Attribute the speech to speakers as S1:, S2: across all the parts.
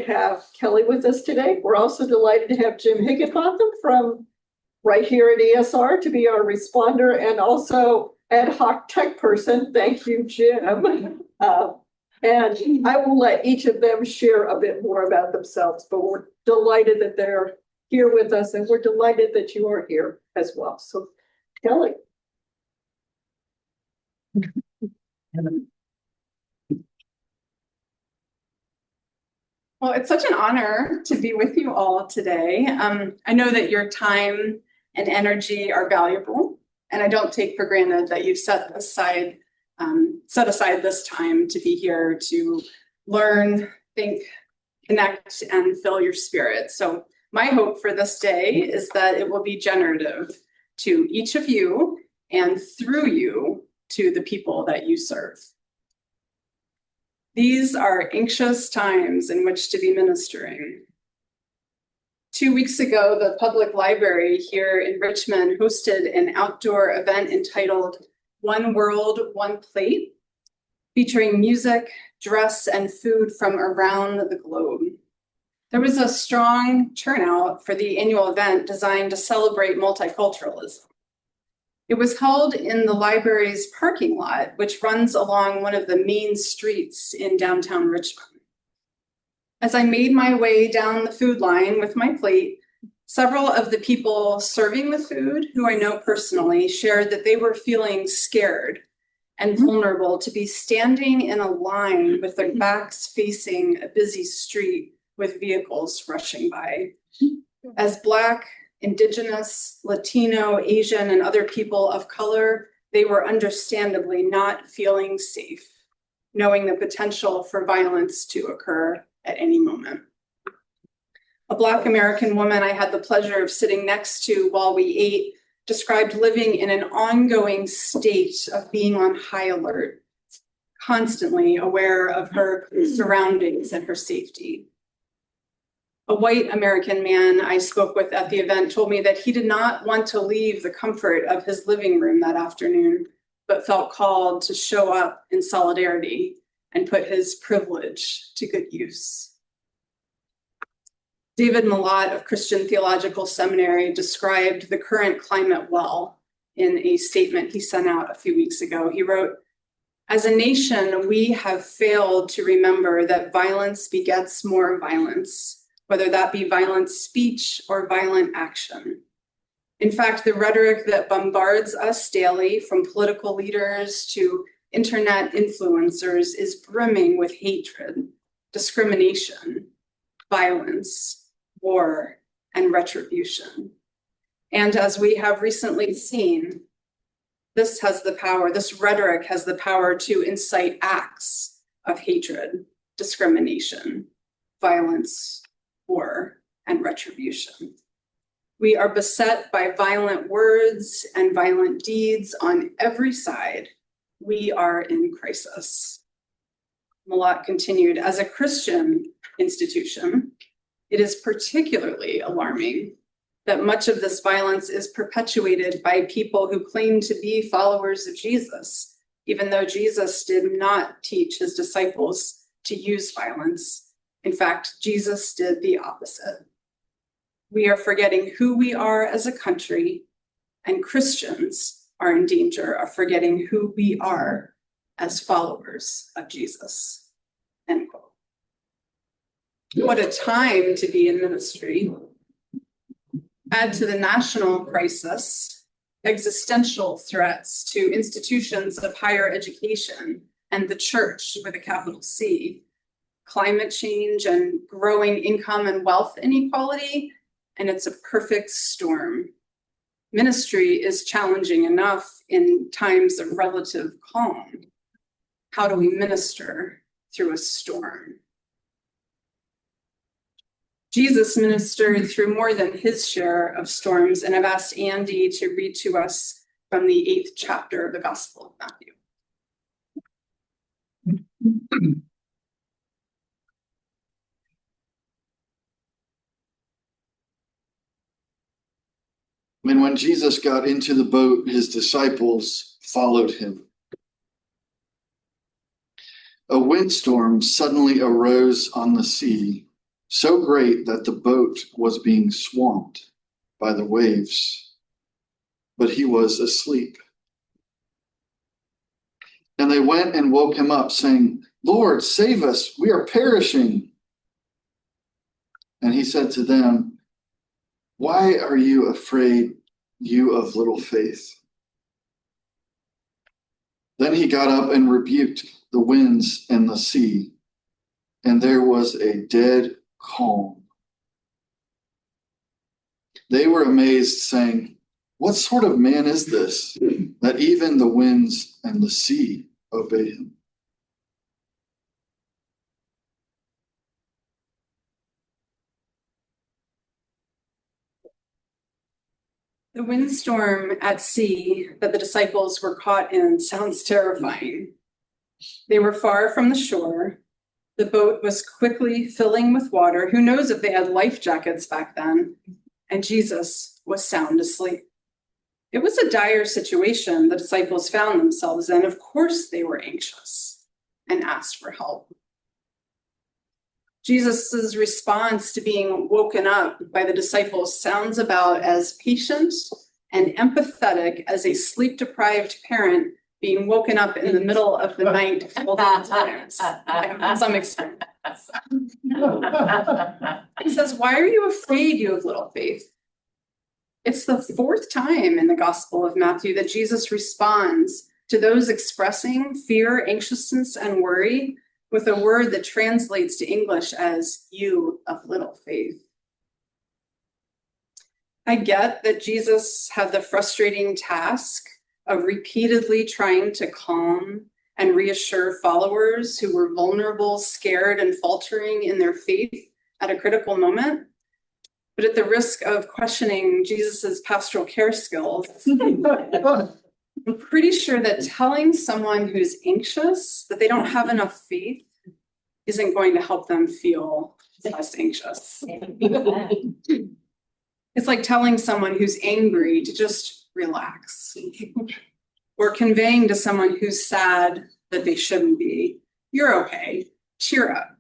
S1: to have Kelly with us today. We're also delighted to have Jim Higginbotham from right here at ESR to be our responder and also ad hoc tech person. Thank you, Jim. And I will let each of them share a bit more about themselves, but we're delighted that they're here with us and we're delighted that you are here as well. So, Kelly.
S2: Well, it's such an honor to be with you all today. I know that your time and energy are valuable, and I don't take for granted that you've set aside this time to be here to learn, think, connect, and fill your spirit. So my hope for this day is that it will be generative to each of you and through you to the people that you serve. These are anxious times in which to be ministering. 2 weeks ago, the public library here in Richmond hosted an outdoor event entitled One World, One Plate, featuring music, dress, and food from around the globe. There was a strong turnout for the annual event designed to celebrate multiculturalism. It was held in the library's parking lot, which runs along one of the main streets in downtown Richmond. As I made my way down the food line with my plate, several of the people serving the food, who I know personally, shared that they were feeling scared and vulnerable to be standing in a line with their backs facing a busy street with vehicles rushing by. As Black, Indigenous, Latino, Asian, and other people of color, they were understandably not feeling safe, knowing the potential for violence to occur at any moment. A Black American woman I had the pleasure of sitting next to while we ate described living in an ongoing state of being on high alert, constantly aware of her surroundings and her safety. A white American man I spoke with at the event told me that he did not want to leave the comfort of his living room that afternoon, but felt called to show up in solidarity and put his privilege to good use. David Malott of Christian Theological Seminary described the current climate well in a statement he sent out a few weeks ago. He wrote, "As a nation, we have failed to remember that violence begets more violence, whether that be violent speech or violent action. In fact, the rhetoric that bombards us daily, from political leaders to internet influencers, is brimming with hatred, discrimination, violence, war, and retribution. And as we have recently seen, this rhetoric has the power to incite acts of hatred, discrimination, violence, war, and retribution. We are beset by violent words and violent deeds on every side. We are in crisis." Malott continued, "As a Christian institution, it is particularly alarming that much of this violence is perpetuated by people who claim to be followers of Jesus, even though Jesus did not teach his disciples to use violence. In fact, Jesus did the opposite. We are forgetting who we are as a country, and Christians are in danger of forgetting who we are as followers of Jesus." End quote. What a time to be in ministry. Add to the national crisis, existential threats to institutions of higher education and the church with a capital C, climate change and growing income and wealth inequality, and it's a perfect storm. Ministry is challenging enough in times of relative calm. How do we minister through a storm? Jesus ministered through more than his share of storms, and I've asked Andy to read to us from the 8th chapter of the Gospel of Matthew.
S3: And when Jesus got into the boat, his disciples followed him. A windstorm suddenly arose on the sea, so great that the boat was being swamped by the waves, but he was asleep. And they went and woke him up, saying, Lord, save us, we are perishing. And he said to them, why are you afraid, you of little faith? Then he got up and rebuked the winds and the sea, and there was a dead calm. They were amazed, saying, what sort of man is this, that even the winds and the sea obey him?
S2: The windstorm at sea that the disciples were caught in sounds terrifying. They were far from the shore. The boat was quickly filling with water. Who knows if they had life jackets back then? And Jesus was sound asleep. It was a dire situation the disciples found themselves in. Of course, they were anxious and asked for help. Jesus's response to being woken up by the disciples sounds about as patient and empathetic as a sleep-deprived parent being woken up in the middle of the night multiple times, to some extent. He says, why are you afraid, you of little faith? It's the fourth time in the Gospel of Matthew that Jesus responds to those expressing fear, anxiousness, and worry with a word that translates to English as you of little faith. I get that Jesus had the frustrating task of repeatedly trying to calm and reassure followers who were vulnerable, scared, and faltering in their faith at a critical moment. But at the risk of questioning Jesus's pastoral care skills, I'm pretty sure that telling someone who's anxious that they don't have enough faith isn't going to help them feel less anxious. It's like telling someone who's angry to just relax, or conveying to someone who's sad that they shouldn't be, you're okay, cheer up,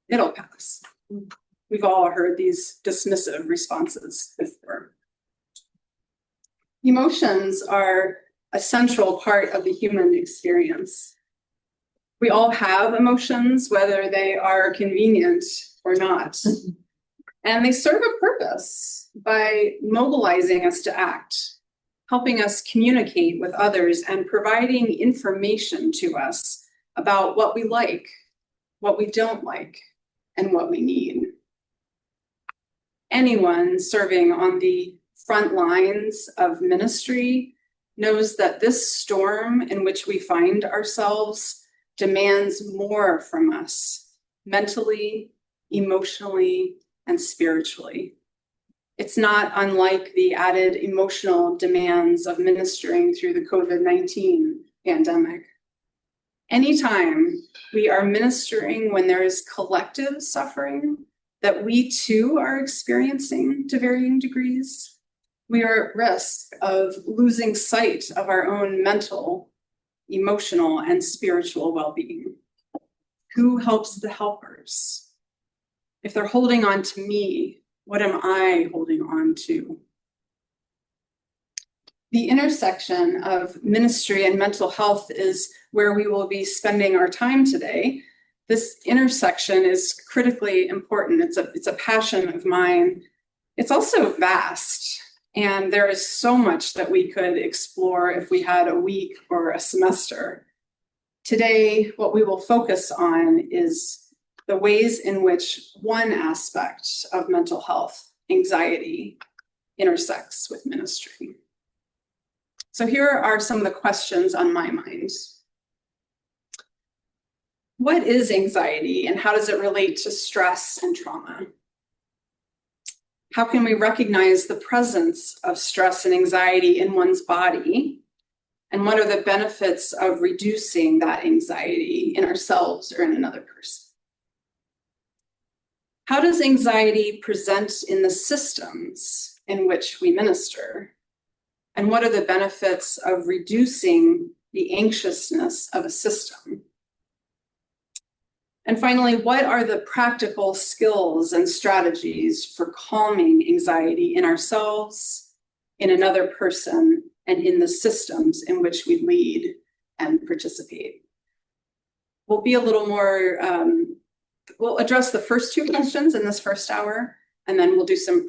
S2: it'll pass. We've all heard these dismissive responses before. Emotions are a central part of the human experience. We all have emotions, whether they are convenient or not. And they serve a purpose by mobilizing us to act, helping us communicate with others, and providing information to us about what we like, what we don't like, and what we need. Anyone serving on the front lines of ministry knows that this storm in which we find ourselves demands more from us, mentally, emotionally, and spiritually. It's not unlike the added emotional demands of ministering through the COVID-19 pandemic. Anytime we are ministering when there is collective suffering that we too are experiencing to varying degrees, we are at risk of losing sight of our own mental, emotional, and spiritual well-being. Who helps the helpers? If they're holding on to me, what am I holding on to? The intersection of ministry and mental health is where we will be spending our time today. This intersection is critically important. It's a passion of mine. It's also vast, and there is so much that we could explore if we had a week or a semester. Today, what we will focus on is the ways in which one aspect of mental health, anxiety, intersects with ministry. So here are some of the questions on my mind. What is anxiety, and how does it relate to stress and trauma? How can we recognize the presence of stress and anxiety in one's body? And what are the benefits of reducing that anxiety in ourselves or in another person? How does anxiety present in the systems in which we minister? And what are the benefits of reducing the anxiousness of a system? And finally, what are the practical skills and strategies for calming anxiety in ourselves, in another person, and in the systems in which we lead and participate? We'll be a little more, we'll address the first two questions in this first hour, and then we'll do some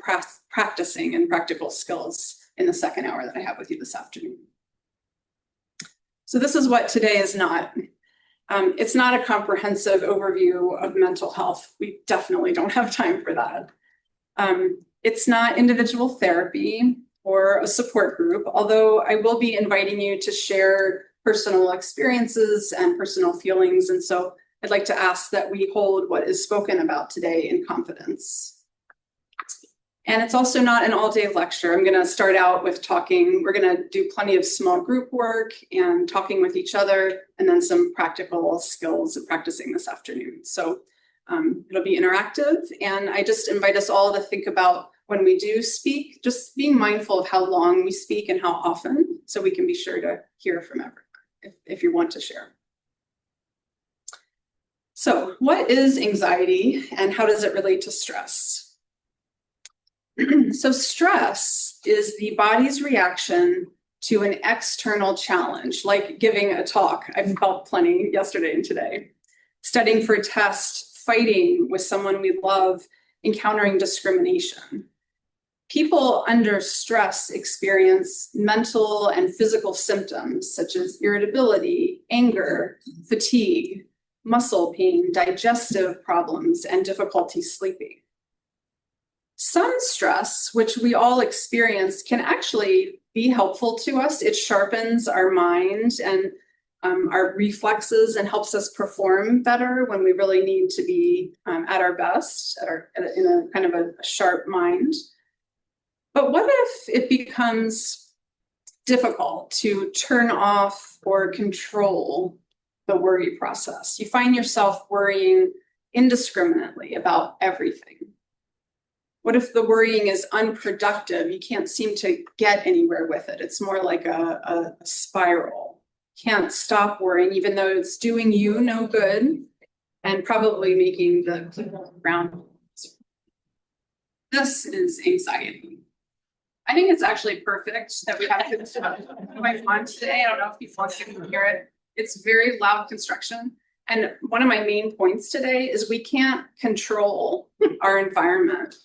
S2: practicing and practical skills in the second hour that I have with you this afternoon. So this is what today is not. It's not a comprehensive overview of mental health. We definitely don't have time for that. It's not individual therapy or a support group, although I will be inviting you to share personal experiences and personal feelings. And so I'd like to ask that we hold what is spoken about today in confidence. And it's also not an all-day lecture. I'm going to start out with talking. We're going to do plenty of small group work and talking with each other, and then some practical skills of practicing this afternoon. So it'll be interactive. And I just invite us all to think about when we do speak, just being mindful of how long we speak and how often, so we can be sure to hear from everyone if you want to share. So what is anxiety and how does it relate to stress? So stress is the body's reaction to an external challenge, like giving a talk. I've felt plenty yesterday and today. Studying for a test, fighting with someone we love, encountering discrimination. People under stress experience mental and physical symptoms such as irritability, anger, fatigue, muscle pain, digestive problems, and difficulty sleeping. Some stress, which we all experience, can actually be helpful to us. It sharpens our mind and our reflexes and helps us perform better when we really need to be at our best, in a kind of a sharp mind. But what if it becomes difficult to turn off or control the worry process? You find yourself worrying indiscriminately about everything. What if the worrying is unproductive? You can't seem to get anywhere with it. It's more like a spiral. Can't stop worrying, even though it's doing you no good and probably making the people around you. This is anxiety. I think it's actually perfect that we have this going on today. I don't know if people can hear it. It's very loud construction. And one of my main points today is we can't control our environment.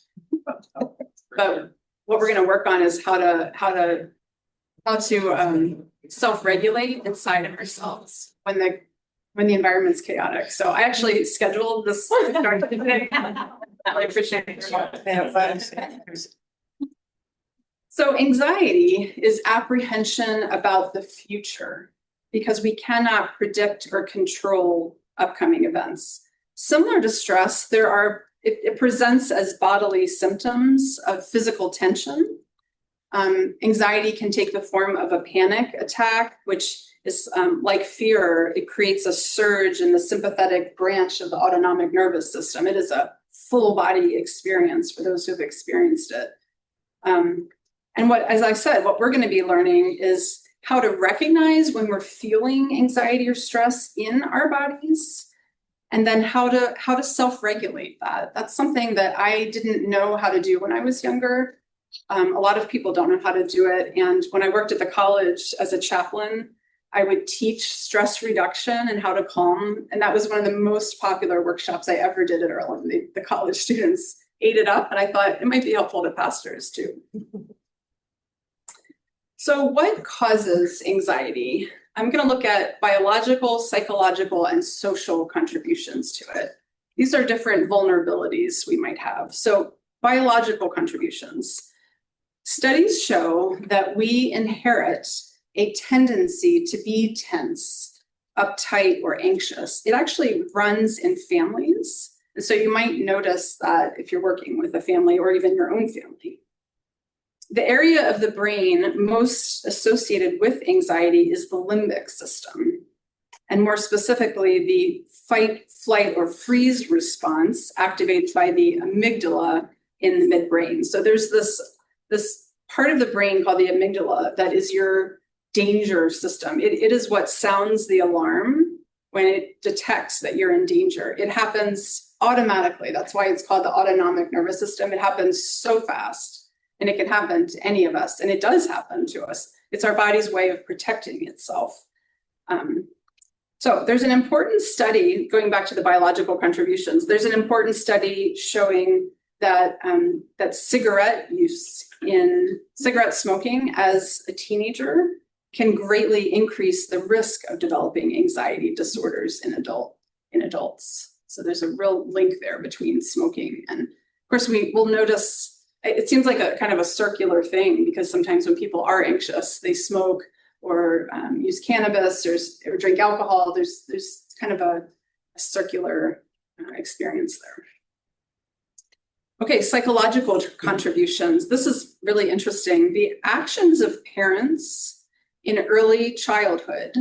S2: But what we're going to work on is how to self-regulate inside of ourselves when the environment's chaotic. So I actually scheduled this start today. I appreciate it. So anxiety is apprehension about the future because we cannot predict or control upcoming events. Similar to stress, it presents as bodily symptoms of physical tension. Anxiety can take the form of a panic attack, which is like fear. It creates a surge in the sympathetic branch of the autonomic nervous system. It is a full body experience for those who have experienced it. And as I said, what we're going to be learning is how to recognize when we're feeling anxiety or stress in our bodies, and then how to self-regulate that. That's something that I didn't know how to do when I was younger. A lot of people don't know how to do it. And when I worked at the college as a chaplain, I would teach stress reduction and how to calm. And that was one of the most popular workshops I ever did at Earlham. The college students ate it up, and I thought it might be helpful to pastors too. So what causes anxiety? I'm going to look at biological, psychological, and social contributions to it. These are different vulnerabilities we might have. So biological contributions. Studies show that we inherit a tendency to be tense, uptight, or anxious. It actually runs in families. And so you might notice that if you're working with a family or even your own family. The area of the brain most associated with anxiety is the limbic system, and more specifically, the fight, flight, or freeze response activated by the amygdala in the midbrain. So there's this part of the brain called the amygdala that is your danger system. It is what sounds the alarm when it detects that you're in danger. It happens automatically. That's why it's called the autonomic nervous system. It happens so fast, and it can happen to any of us, and it does happen to us. It's our body's way of protecting itself. So there's an important study, going back to the biological contributions, there's an important study showing that, that cigarette smoking as a teenager can greatly increase the risk of developing anxiety disorders in adults. So there's a real link there between smoking. And of course, we will notice, it seems like a kind of a circular thing, because sometimes when people are anxious, they smoke or use cannabis or drink alcohol. There's kind of a circular experience there. Okay, psychological contributions. This is really interesting. The actions of parents in early childhood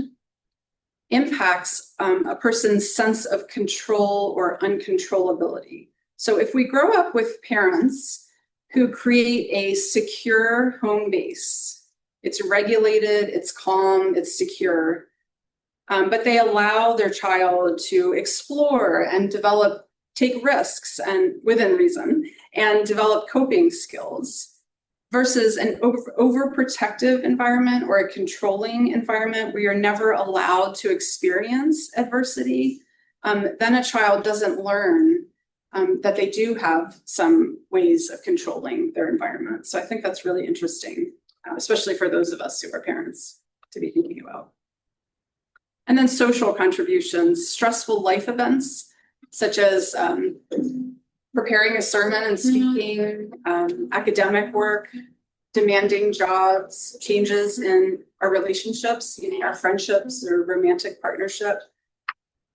S2: impacts a person's sense of control or uncontrollability. So if we grow up with parents who create a secure home base, it's regulated, it's calm, it's secure, but they allow their child to explore and take risks and within reason, and develop coping skills, versus an overprotective environment or a controlling environment where you're never allowed to experience adversity, then a child doesn't learn that they do have some ways of controlling their environment. So I think that's really interesting, especially for those of us who are parents, to be thinking about. And then social contributions, stressful life events, such as preparing a sermon and speaking, academic work, demanding jobs, changes in our relationships, our friendships or romantic partnership,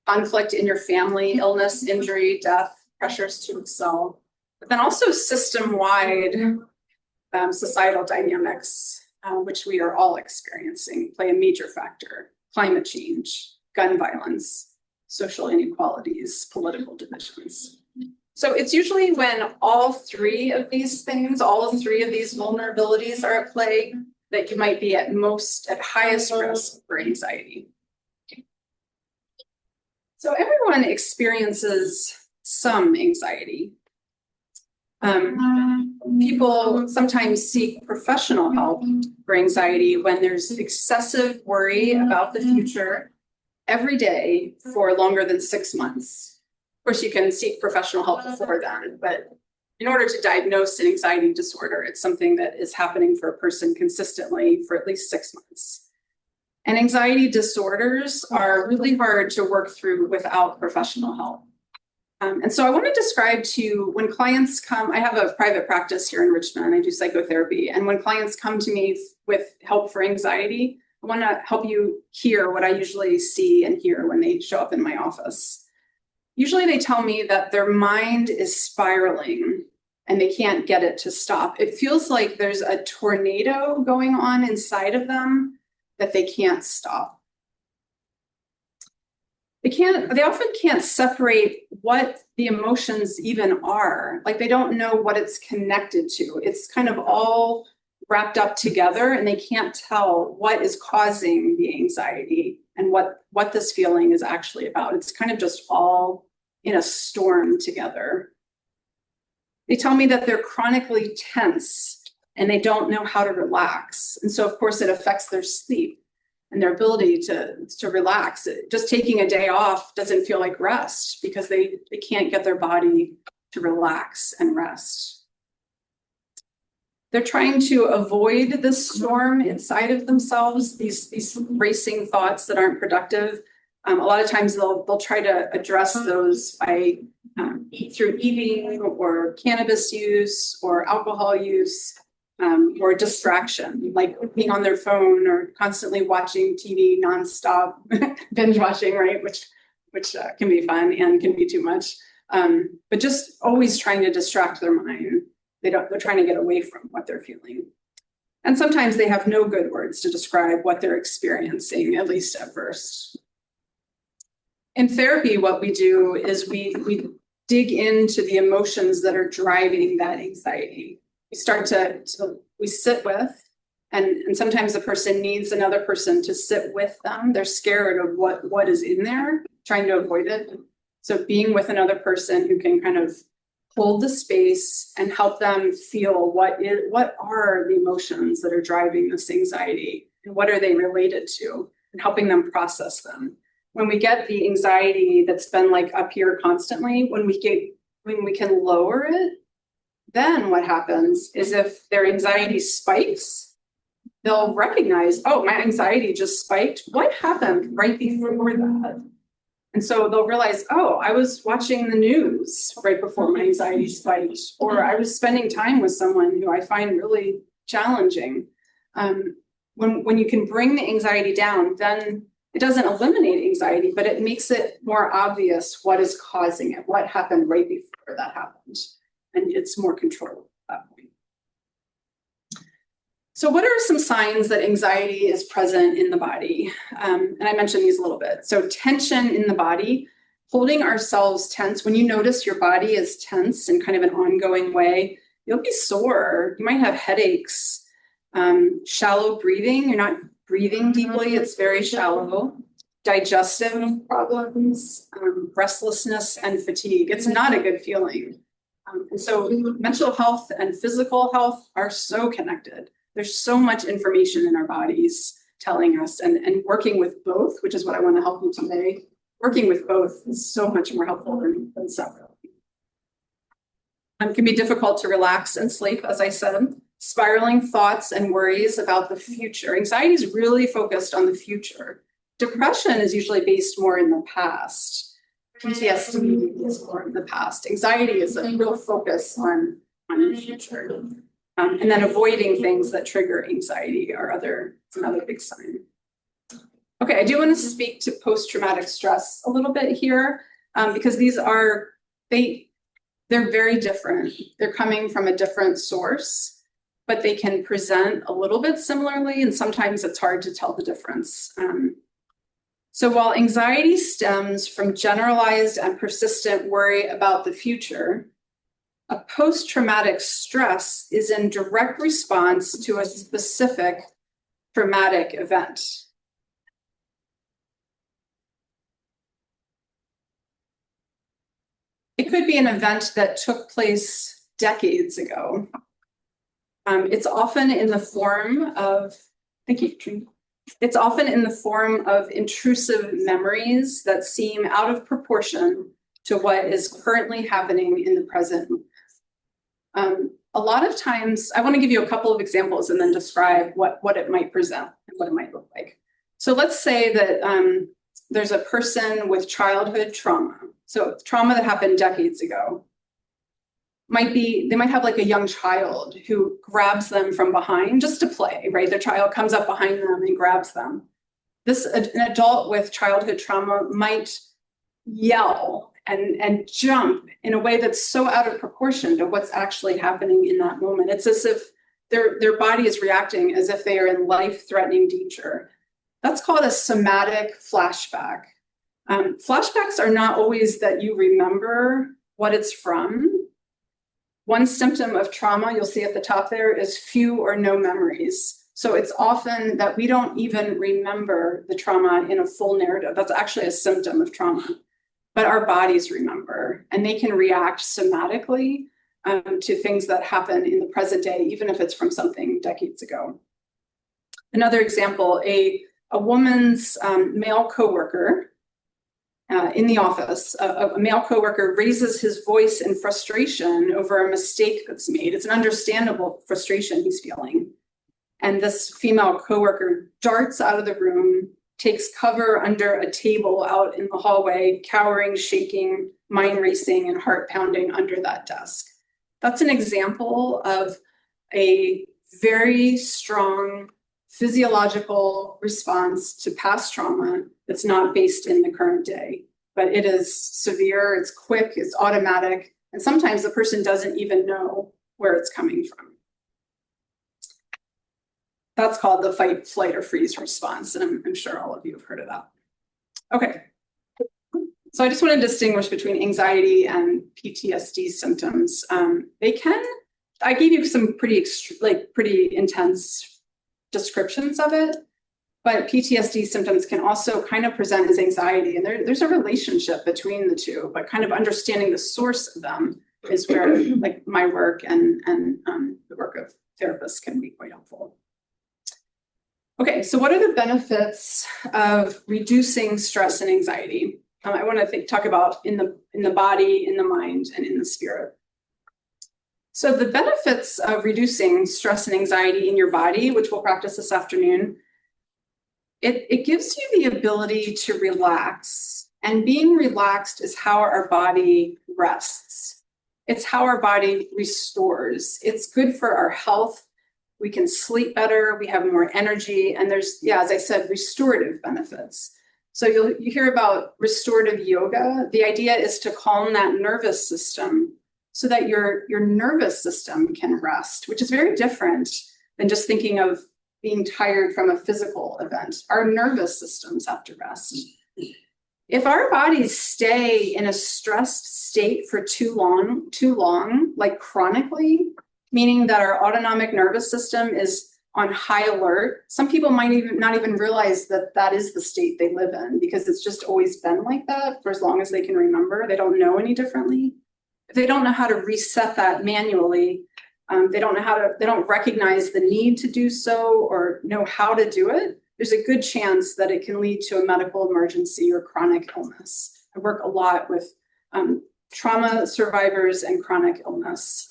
S2: conflict in your family, illness, injury, death, pressures to excel, but then also system-wide societal dynamics, which we are all experiencing, play a major factor. Climate change, gun violence, social inequalities, political divisions. So it's usually when all three of these vulnerabilities are at play that you might be at highest risk for anxiety. So everyone experiences some anxiety. People sometimes seek professional help for anxiety when there's excessive worry about the future every day for longer than 6 months. Of course, you can seek professional help before then, but in order to diagnose an anxiety disorder, it's something that is happening for a person consistently for at least 6 months. And anxiety disorders are really hard to work through without professional help. And so I want to describe to you, when clients come, I have a private practice here in Richmond, I do psychotherapy. And when clients come to me with help for anxiety, I want to help you hear what I usually see and hear when they show up in my office. Usually they tell me that their mind is spiraling and they can't get it to stop. It feels like there's a tornado going on inside of them that they can't stop. They often can't separate what the emotions even are. Like they don't know what it's connected to. It's kind of all wrapped up together and they can't tell what is causing the anxiety and what this feeling is actually about. It's kind of just all in a storm together. They tell me that they're chronically tense and they don't know how to relax. And so of course it affects their sleep and their ability to relax. Just taking a day off doesn't feel like rest because they can't get their body to relax and rest. They're trying to avoid the storm inside of themselves, these racing thoughts that aren't productive. A lot of times they'll try to address those by through eating or cannabis use or alcohol use. Or distraction, like being on their phone or constantly watching TV nonstop, binge watching, right? Which can be fun and can be too much. But just always trying to distract their mind. They're trying to get away from what they're feeling. And sometimes they have no good words to describe what they're experiencing, at least at first. In therapy, what we do is we dig into the emotions that are driving that anxiety. We start we sit with And sometimes the person needs another person to sit with them. They're scared of what is in there, trying to avoid it. So being with another person who can kind of hold the space and help them feel what are the emotions that are driving this anxiety and what are they related to, and helping them process them. When we get the anxiety that's been like up here constantly, when we can lower it, then what happens is if their anxiety spikes, they'll recognize, oh, my anxiety just spiked. What happened right before that? And so they'll realize, oh, I was watching the news right before my anxiety spiked, or I was spending time with someone who I find really challenging. When you can bring the anxiety down, then it doesn't eliminate anxiety, but it makes it more obvious what is causing it, what happened right before that happened. And it's more controllable at that point. So what are some signs that anxiety is present in the body? And I mentioned these a little bit. So tension in the body, holding ourselves tense. When you notice your body is tense in kind of an ongoing way, you'll be sore. You might have headaches, shallow breathing. You're not breathing deeply. It's very shallow. Digestive problems, restlessness, and fatigue. It's not a good feeling. And so mental health and physical health are so connected. There's so much information in our bodies telling us, and working with both, which is what I want to help you today. Working with both is so much more helpful than separate. It can be difficult to relax and sleep, as I said. Spiraling thoughts and worries about the future. Anxiety is really focused on the future. Depression is usually based more in the past. PTSD is more in the past. Anxiety is a real focus on the future. And then avoiding things that trigger anxiety are another big sign. Okay, I do want to speak to post-traumatic stress a little bit here, because they're very different. They're coming from a different source, but they can present a little bit similarly, and sometimes it's hard to tell the difference. So while anxiety stems from generalized and persistent worry about the future, a post-traumatic stress is in direct response to a specific traumatic event. It could be an event that took place decades ago. It's often in the form of, it's often in the form of intrusive memories that seem out of proportion to what is currently happening in the present. A lot of times, I want to give you a couple of examples and then describe what it might present and what it might look like. So let's say that there's a person with childhood trauma. So trauma that happened decades ago. They might have like a young child who grabs them from behind just to play, right? Their child comes up behind them and grabs them. An adult with childhood trauma might yell and jump in a way that's so out of proportion to what's actually happening in that moment. It's as if their body is reacting as if they are in life-threatening danger. That's called a somatic flashback. Flashbacks are not always that you remember what it's from. One symptom of trauma, you'll see at the top there, is few or no memories. So it's often that we don't even remember the trauma in a full narrative. That's actually a symptom of trauma. But our bodies remember, and they can react somatically to things that happen in the present day, even if it's from something decades ago. Another example, a woman's male coworker in the office, a male coworker raises his voice in frustration over a mistake that's made. It's an understandable frustration he's feeling. And this female coworker darts out of the room, takes cover under a table out in the hallway, cowering, shaking, mind racing, and heart pounding under that desk. That's an example of a very strong physiological response to past trauma that's not based in the current day, but it is severe, it's quick, it's automatic, and sometimes the person doesn't even know where it's coming from. That's called the fight, flight, or freeze response, and I'm sure all of you have heard of that. Okay, so I just want to distinguish between anxiety and PTSD symptoms. I gave you some pretty intense descriptions of it. But PTSD symptoms can also kind of present as anxiety, and there's a relationship between the two, but kind of understanding the source of them is where like my work and the work of therapists can be quite helpful. Okay, so what are the benefits of reducing stress and anxiety? I want to talk about in the body, in the mind, and in the spirit. So the benefits of reducing stress and anxiety in your body, which we'll practice this afternoon, it gives you the ability to relax. And being relaxed is how our body rests. It's how our body restores. It's good for our health. We can sleep better, we have more energy, and there's, as I said, restorative benefits. So you hear about restorative yoga. The idea is to calm that nervous system so that your nervous system can rest, which is very different than just thinking of being tired from a physical event. Our nervous systems have to rest. If our bodies stay in a stressed state for too long, like chronically, meaning that our autonomic nervous system is on high alert, some people might not even realize that that is the state they live in because it's just always been like that for as long as they can remember. They don't know any differently. If they don't know how to reset that manually, they don't recognize the need to do so or know how to do it, there's a good chance that it can lead to a medical emergency or chronic illness. I work a lot with trauma survivors and chronic illness.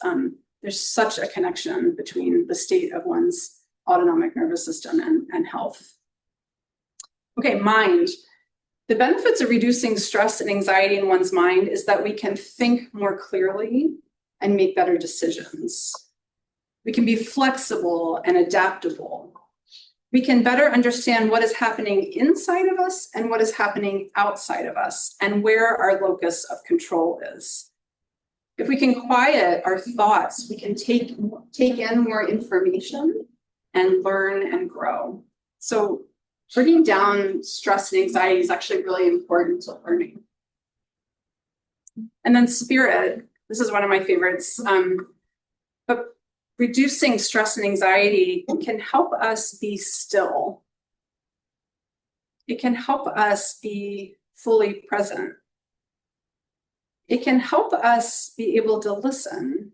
S2: There's such a connection between the state of one's autonomic nervous system and health. Okay, mind. The benefits of reducing stress and anxiety in one's mind is that we can think more clearly and make better decisions. We can be flexible and adaptable. We can better understand what is happening inside of us and what is happening outside of us and where our locus of control is. If we can quiet our thoughts, we can take in more information and learn and grow. So bringing down stress and anxiety is actually really important to learning. And then spirit, this is one of my favorites. But reducing stress and anxiety can help us be still. It can help us be fully present. It can help us be able to listen.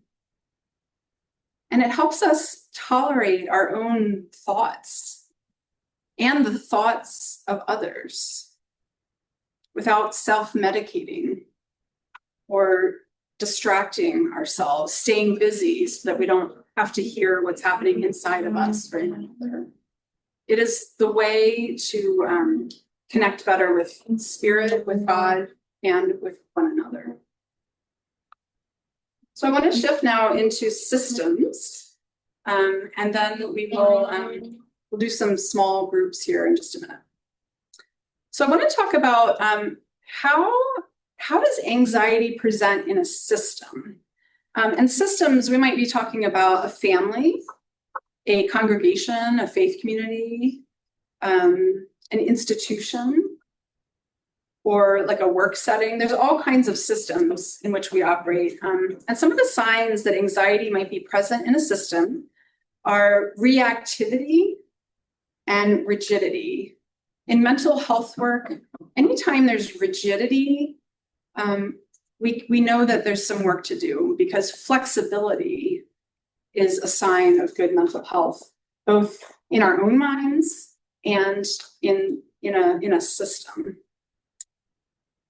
S2: And it helps us tolerate our own thoughts and the thoughts of others without self-medicating or distracting ourselves, staying busy so that we don't have to hear what's happening inside of us for another. It is the way to connect better with spirit, with God, and with one another. So I want to shift now into systems, and then we will we'll do some small groups here in just a minute. So I want to talk about how does anxiety present in a system? And systems, we might be talking about a family, a congregation, a faith community, an institution, or like a work setting. There's all kinds of systems in which we operate. And some of the signs that anxiety might be present in a system are reactivity and rigidity. In mental health work, anytime there's rigidity, we know that there's some work to do because flexibility is a sign of good mental health, both in our own minds and in a system.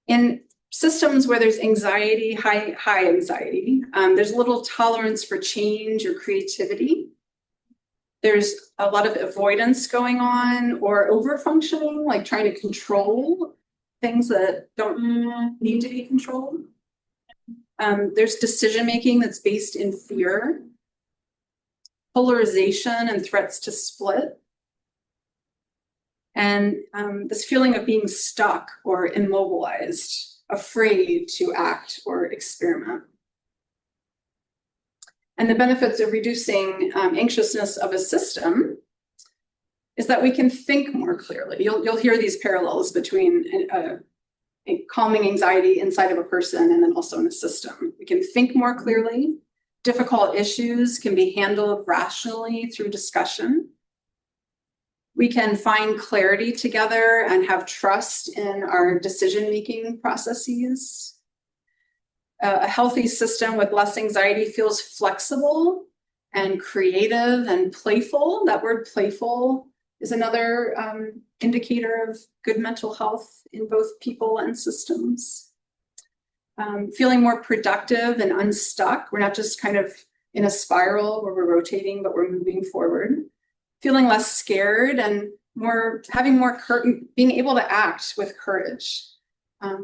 S2: In systems where there's anxiety, high anxiety, there's little tolerance for change or creativity. There's a lot of avoidance going on or overfunctioning, like trying to control things that don't need to be controlled. There's decision-making that's based in fear, polarization and threats to split, and this feeling of being stuck or immobilized, afraid to act or experiment. And the benefits of reducing anxiousness of a system is that we can think more clearly. You'll hear these parallels between calming anxiety inside of a person and then also in a system. We can think more clearly. Difficult issues can be handled rationally through discussion. We can find clarity together and have trust in our decision-making processes. A healthy system with less anxiety feels flexible and creative and playful. That word playful is another indicator of good mental health in both people and systems. Feeling more productive and unstuck. We're not just kind of in a spiral where we're rotating, but we're moving forward. Feeling less scared and being able to act with courage.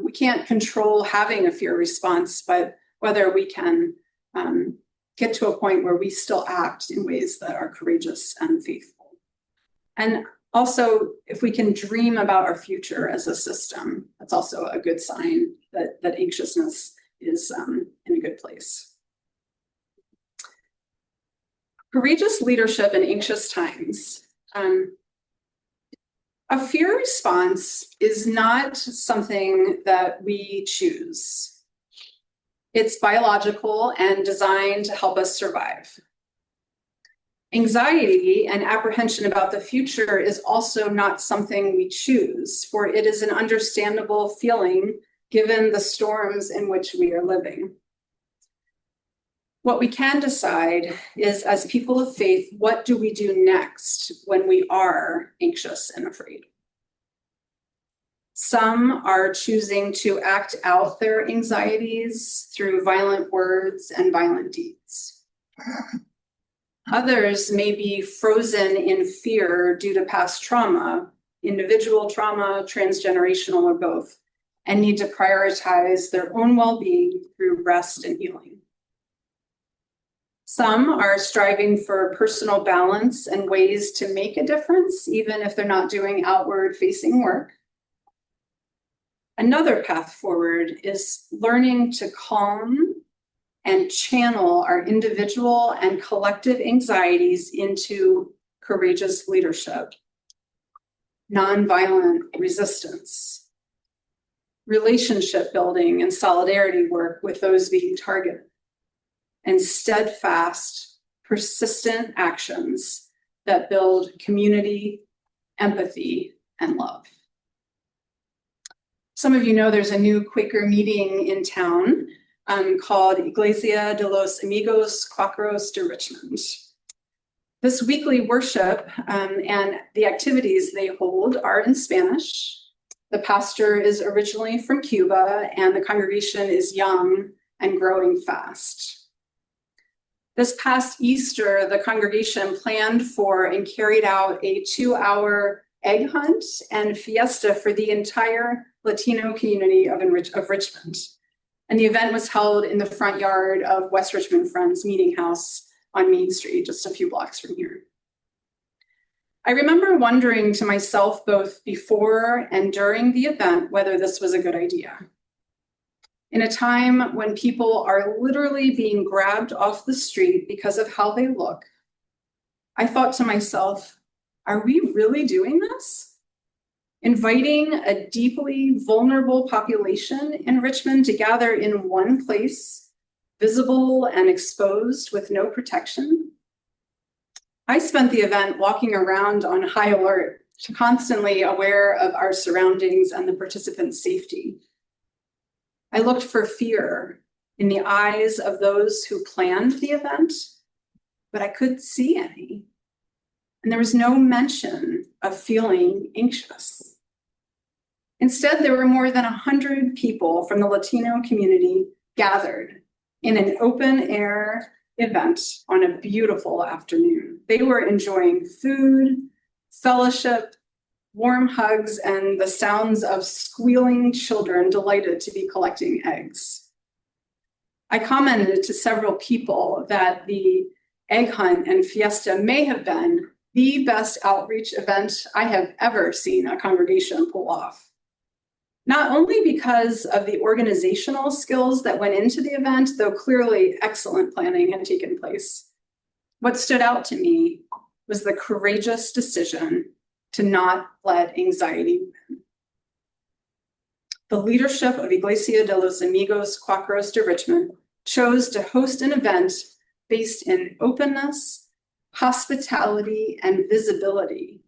S2: We can't control having a fear response, but whether we can get to a point where we still act in ways that are courageous and faithful. And also, if we can dream about our future as a system, that's also a good sign that anxiousness is in a good place. Courageous leadership in anxious times. A fear response is not something that we choose. It's biological and designed to help us survive. Anxiety and apprehension about the future is also not something we choose, for it is an understandable feeling given the storms in which we are living. What we can decide is, as people of faith, what do we do next when we are anxious and afraid? Some are choosing to act out their anxieties through violent words and violent deeds. Others may be frozen in fear due to past trauma, individual trauma, transgenerational, or both, and need to prioritize their own well-being through rest and healing. Some are striving for personal balance and ways to make a difference, even if they're not doing outward-facing work. Another path forward is learning to calm and channel our individual and collective anxieties into courageous leadership, nonviolent resistance, relationship building and solidarity work with those being targeted, and steadfast, persistent actions that build community, empathy, and love. Some of you know there's a new Quaker meeting in town called Iglesia de los Amigos Quakeros de Richmond. This weekly worship and the activities they hold are in Spanish. The pastor is originally from Cuba, and the congregation is young and growing fast. This past Easter, the congregation planned for and carried out a 2-hour egg hunt and fiesta for the entire Latino community of Richmond. And the event was held in the front yard of West Richmond Friends Meeting House on Main Street, just a few blocks from here. I remember wondering to myself both before and during the event whether this was a good idea. In a time when people are literally being grabbed off the street because of how they look, I thought to myself, are we really doing this? Inviting a deeply vulnerable population in Richmond to gather in one place, visible and exposed with no protection? I spent the event walking around on high alert, constantly aware of our surroundings and the participants' safety. I looked for fear in the eyes of those who planned the event, but I couldn't see any. And there was no mention of feeling anxious. Instead, there were more than 100 people from the Latino community gathered in an open-air event on a beautiful afternoon. They were enjoying food, fellowship, warm hugs, and the sounds of squealing children delighted to be collecting eggs. I commented to several people that the egg hunt and fiesta may have been the best outreach event I have ever seen a congregation pull off. Not only because of the organizational skills that went into the event, though clearly excellent planning had taken place. What stood out to me was the courageous decision to not let anxiety win. The leadership of Iglesia de los Amigos Quakeros de Richmond chose to host an event based in openness, hospitality, and visibility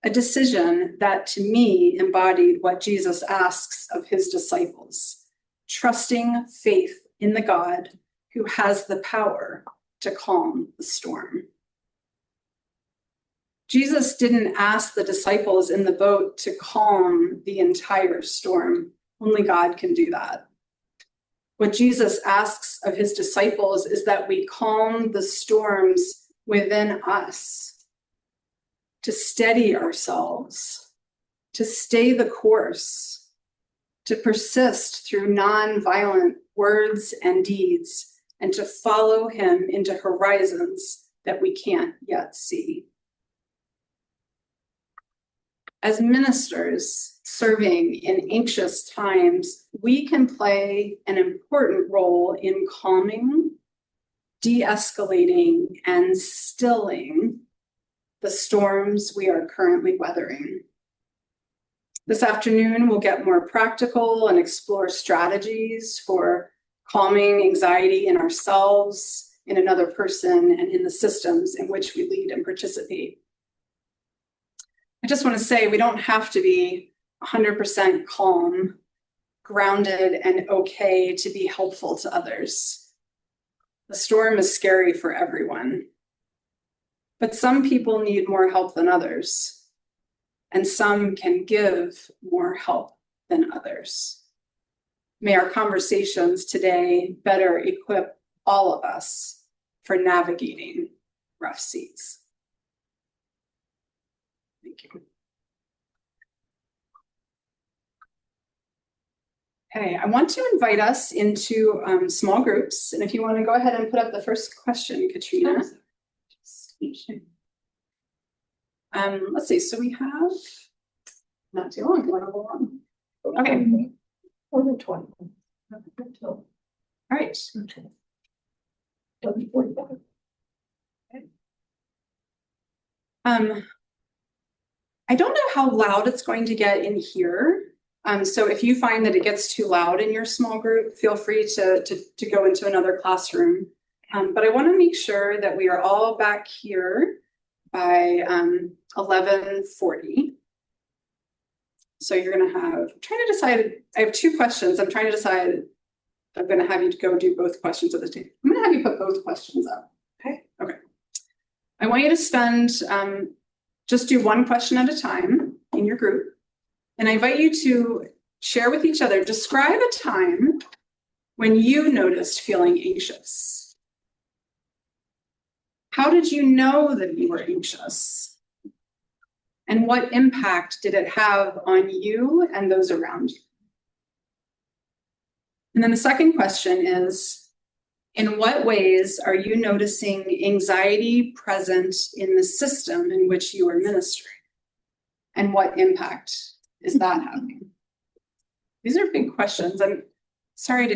S2: a decision that to me embodied what Jesus asks of his disciples, trusting faith in the God who has the power to calm the storm. Jesus didn't ask the disciples in the boat to calm the entire storm. Only God can do that. What Jesus asks of his disciples is that we calm the storms within us, to steady ourselves, to stay the course, to persist through nonviolent words and deeds, and to follow him into horizons that we can't yet see. As ministers serving in anxious times, we can play an important role in calming, de-escalating, and stilling the storms we are currently weathering. This afternoon, we'll get more practical and explore strategies for calming anxiety in ourselves, in another person, and in the systems in which we lead and participate. I just want to say we don't have to be 100% calm, grounded, and okay to be helpful to others. The storm is scary for everyone, but some people need more help than others, and some can give more help than others. May our conversations today better equip all of us for navigating rough seas. Thank you. Okay, I want to invite us into small groups. And if you want to go ahead and put up the first question, Katrina. Let's see, so we have not too long, want to go on. Okay.
S1: More than 20.
S2: All right.
S1: W45.
S2: I don't know how loud it's going to get in here. So if you find that it gets too loud in your small group, feel free to go into another classroom. But I want to make sure that we are all back here by 11:40. So you're going to have, I'm trying to decide, I have two questions. I'm trying to decide if I'm going to have you go do both questions at the same time. I'm going to have you put both questions up. Okay. Okay. I want you to spend, just do one question at a time in your group. And I invite you to share with each other, describe a time when you noticed feeling anxious. How did you know that you were anxious? And what impact did it have on you and those around you? And then the second question is, in what ways are you noticing anxiety present in the system in which you are ministering? And what impact is that having? These are big questions. I'm sorry to